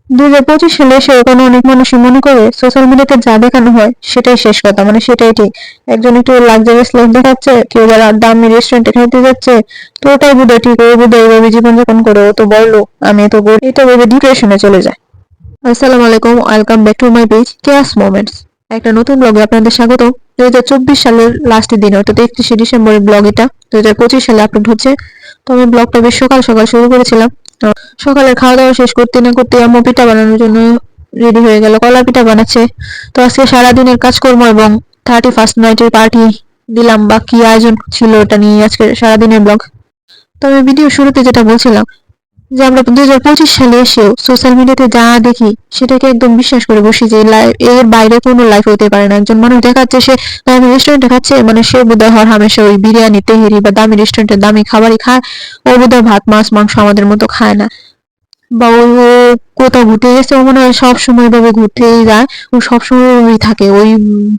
2025 সালে এসে ওখানে অনেক মানুষই মনে করে সোশ্যাল মিডিয়াতে যা দেখানো হয় সেটাই শেষ কথা, মানে সেটাই ঠিক। একজন একটু লাক্সারিয়াস লাইফ দেখাচ্ছে, কেউ যারা দামি রেস্টুরেন্টে খাইতে যাচ্ছে, তো ওটাই বোধহয় ঠিক, ওই বোধহয় এইভাবে জীবনযাপন করে, ও তো বড়লোক, আমি তো গরিব, এটা ভেবে ডিপ্রেশনে চলে যায়। আসসালামু আলাইকুম, welcome back to my page chaos moments. একটা নতুন ব্লগে আপনাদের স্বাগত। 2024 সালের লাস্টের দিন, অর্থাৎ 31শে ডিসেম্বরের ব্লগ এটা। 2025 সালে আপলোড হচ্ছে। তো আমি ব্লগটা বেশ সকাল সকাল শুরু করেছিলাম। তো সকালের খাওয়া দাওয়া শেষ করতে না করতে আম্মু পিঠা বানানোর জন্য রেডি হয়ে গেল, কলা পিঠা বানাচ্ছে। তো আজকে সারাদিনের কাজকর্ম এবং 31st নাইটের পার্টি দিলাম বা কি আয়োজন ছিল ওটা নিয়ে আজকে সারাদিনের ব্লগ। তো আমি ভিডিও শুরুতে যেটা বলছিলাম, যে আমরা 2025 সালে এসেও সোশ্যাল মিডিয়াতে যা দেখি সেটাকে একদম বিশ্বাস করে বসি যে এর বাইরে কোনো লাইফ হতে পারে না। একজন মানুষ দেখাচ্ছে সে দামি রেস্টুরেন্টে খাচ্ছে, মানে সে বোধহয় হর হামেশা ওই বিরিয়ানি তেহেরি বা দামি রেস্টুরেন্টের দামি খাবারই খায়। ও বোধহয় ভাত মাছ মাংস আমাদের মতো খায় না। বা ও কোথাও ঘুরতে গেছে, ও মনে হয় সবসময় এভাবে ঘুরতেই যায়। ও সবসময় ওই থাকে, ওই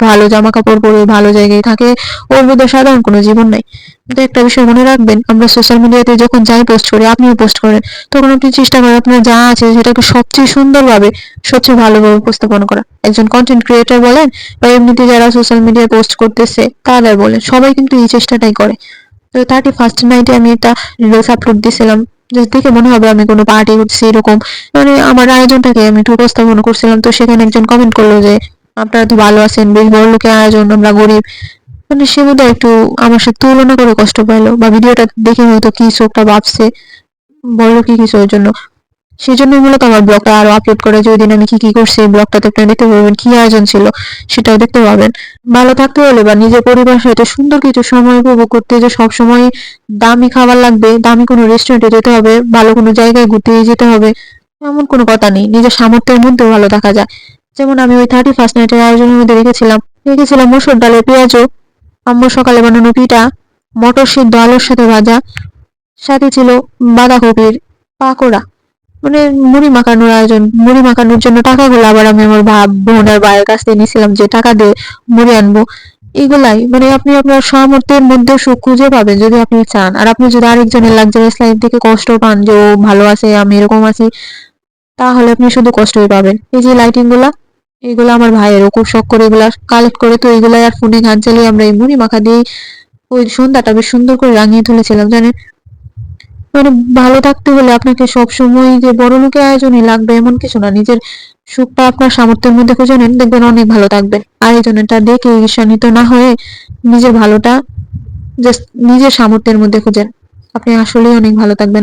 ভালো জামা কাপড় পরে ভালো জায়গায় থাকে। ওর মধ্যে সাধারণ কোনো জীবন নাই। কিন্তু একটা বিষয় মনে রাখবেন, আমরা সোশ্যাল মিডিয়াতে যখন যাই পোস্ট করি, আপনিও পোস্ট করেন, তখন আপনি চেষ্টা করেন আপনার যা আছে সেটাকে সবচেয়ে সুন্দরভাবে, সবচেয়ে ভালোভাবে উপস্থাপন করা। একজন কন্টেন্ট ক্রিয়েটর বলেন বা এমনিতে যারা সোশ্যাল মিডিয়ায় পোস্ট করতেছে তারা বলেন, সবাই কিন্তু এই চেষ্টাটাই করে। তো 31st নাইটে আমি একটা রিলস আপলোড দিয়েছিলাম, জাস্ট দেখে মনে হবে আমি কোনো পার্টি করছি এরকম, মানে আমার আয়োজনটাকে আমি একটু উপস্থাপন করছিলাম। তো সেখানে একজন কমেন্ট করলো যে আপনারা তো ভালো আছেন, বেশ বড় লোকের আয়োজন, আমরা গরিব। মানে সে বোধহয় একটু আমার সাথে তুলনা করে কষ্ট পাইলো, বা ভিডিওটা দেখে হয়তো কিছু একটা ভাবছে, বড়লোকই কিছু ওর জন্য। সেজন্যই মূলত আমার ব্লগটা আরো আপলোড করে, যে ওই দিন আমি কি কি করছি এই ব্লগটাতে আপনারা দেখতে পাবেন, কি আয়োজন ছিল সেটাও দেখতে পাবেন। ভালো থাকতে হলে বা নিজের পরিবারের সাথে সুন্দর কিছু সময় উপভোগ করতে যে সব সময় দামি খাবার লাগবে, দামি কোনো রেস্টুরেন্টে যেতে হবে, ভালো কোনো জায়গায় ঘুরতে যেতে হবে, এমন কোনো কথা নেই। নিজের সামর্থ্যের মধ্যেও ভালো থাকা যায়। যেমন আমি ওই 31st নাইটের আয়োজনের মধ্যে রেখেছিলাম মসুর ডালের পেঁয়াজু, আম্মুর সকালে বানানো পিঠা, মটর সিদ্ধ আলুর সাথে ভাজা, সাথে ছিল বাঁধাকপির পাকোড়া। মানে মুড়ি মাখানোর আয়োজন, মুড়ি মাখানোর জন্য টাকাগুলো আবার আমি আমার বোন আর ভাইয়ের কাছ থেকে নিয়েছিলাম, যে টাকা দিয়ে মুড়ি আনবো। এগুলাই মানে আপনি আপনার সামর্থ্যের মধ্যে সুখ খুঁজে পাবেন যদি আপনি চান। আর আপনি যদি আরেকজনের লাক্সারিয়াস লাইফ থেকে কষ্ট পান যে ও ভালো আছে আমি এরকম আছি, তাহলে আপনি শুধু কষ্টই পাবেন। এই যে লাইটিং গুলা, এগুলো আমার ভাইয়েরও খুব শখ করে এগুলা কালেক্ট করে, তো এগুলাই আর ফোনে গান চালিয়ে আমরা এই মুড়ি মাখা দিয়ে ওই সন্ধ্যাটা বেশ সুন্দর করে রাঙিয়ে তুলেছিলাম, জানেন। মানে ভালো থাকতে হলে আপনাকে সবসময় যে বড়লোকের আয়োজনই লাগবে এমন কিছু না। নিজের সুখটা আপনার সামর্থ্যের মধ্যে খুঁজে নেন, দেখবেন অনেক ভালো থাকবেন। আরেকজনেরটা দেখে ঈর্ষান্বিত না হয়ে নিজের ভালোটা জাস্ট নিজের সামর্থ্যের মধ্যে খুঁজেন, আপনি আসলেই অনেক ভালো থাকবেন।